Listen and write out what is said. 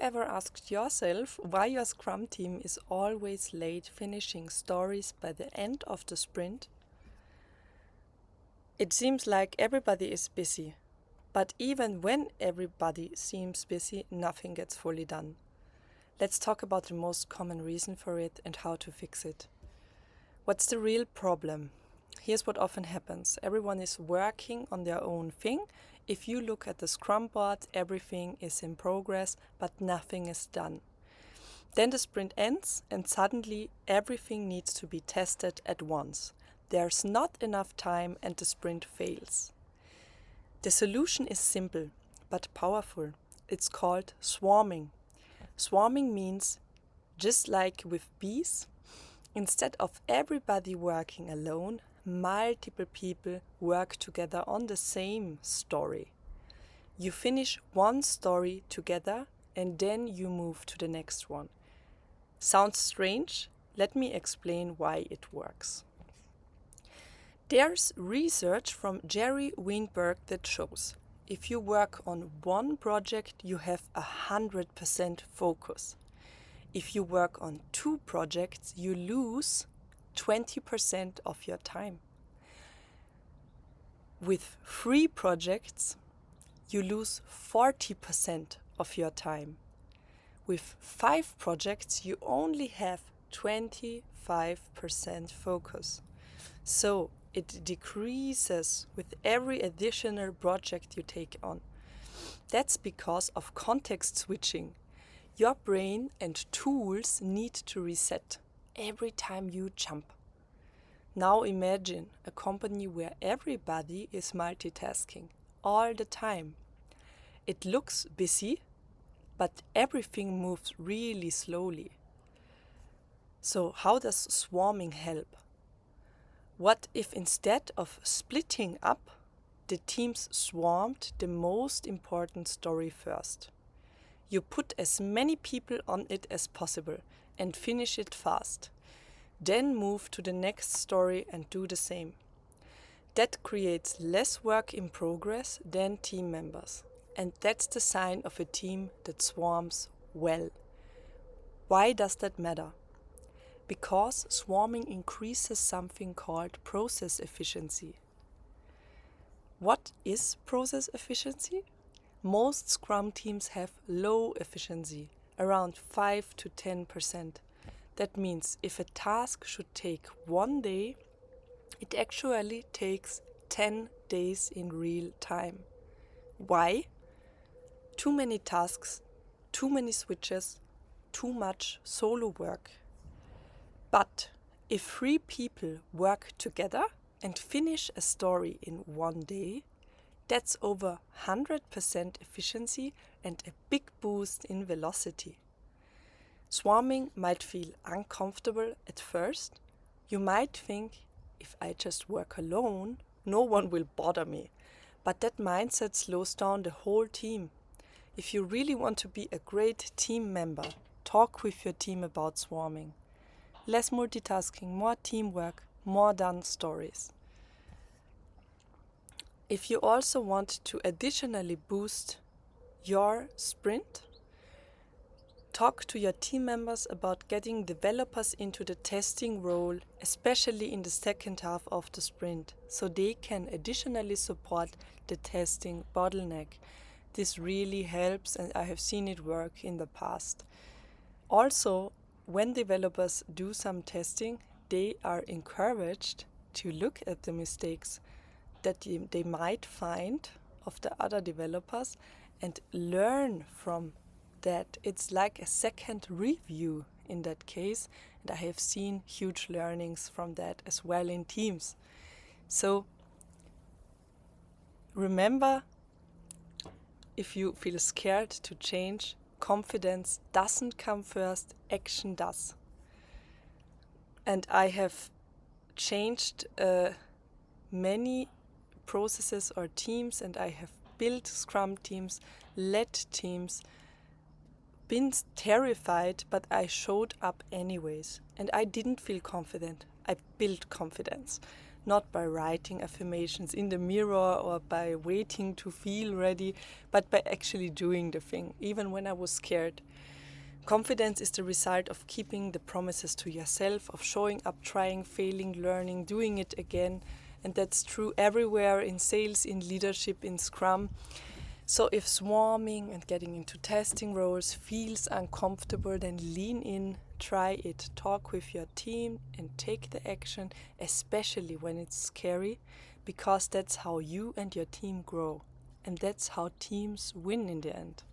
ever asked yourself why your Scrum team is always late finishing stories by the end of the sprint? It seems like everybody is busy, but even when everybody seems busy, nothing gets fully done. Let's talk about the most common reason for it and how to fix it. What's the real problem? Here's what often happens. Everyone is working on their own thing. If you look at the Scrum board, everything is in progress, but nothing is done. Then the sprint ends and suddenly everything needs to be tested at once. There's not enough time and the sprint fails. The solution is simple but powerful. It's called swarming. Swarming means, just like with bees, instead of everybody working alone, multiple people work together on the same story. You finish one story together and then you move to the next one. Sounds strange? Let me explain why it works. There's research from Jerry Weinberg that shows if you work on one project, you have 100% focus. If you work on two projects, you lose 20% of your time. With 3 projects, you lose 40% of your time. With 5 projects, you only have 25% focus. So it decreases with every additional project you take on. That's because of context switching. Your brain and tools need to reset every time you jump. Now imagine a company where everybody is multitasking all the time. It looks busy, but everything moves really slowly. So how does swarming help? What if instead of splitting up, the teams swarmed the most important story first? You put as many people on it as possible and finish it fast. Then move to the next story and do the same. That creates less work in progress than team members. And that's the sign of a team that swarms well. Why does that matter? Because swarming increases something called process efficiency. What is process efficiency? Most Scrum teams have low efficiency, around 5 to 10%. That means if a task should take 1 day, it actually takes 10 days in real time. Why? Too many tasks, too many switches, too much solo work. But if 3 people work together and finish a story in 1 day, that's over 100% efficiency and a big boost in velocity. Swarming might feel uncomfortable at first. You might think, if I just work alone, no one will bother me. But that mindset slows down the whole team. If you really want to be a great team member, talk with your team about swarming. Less multitasking, more teamwork, more done stories. If you also want to additionally boost your sprint, talk to your team members about getting developers into the testing role, especially in the second half of the sprint, so they can additionally support the testing bottleneck. This really helps, and I have seen it work in the past. Also, when developers do some testing, they are encouraged to look at the mistakes that they might find of the other developers and learn from that. It's like a second review in that case, and I have seen huge learnings from that as well in teams. So remember, if you feel scared to change, confidence doesn't come first, action does. And I have changed many processes or teams, and I have built Scrum teams, led teams, been terrified, but I showed up anyways. And I didn't feel confident. I built confidence. not by writing affirmations in the mirror or by waiting to feel ready, but by actually doing the thing, even when I was scared. Confidence is the result of keeping the promises to yourself, of showing up, trying, failing, learning, doing it again. And that's true everywhere, in sales, in leadership, in Scrum. So if swarming and getting into testing roles feels uncomfortable, then lean in, try it, talk with your team and take the action, especially when it's scary, because that's how you and your team grow. And that's how teams win in the end.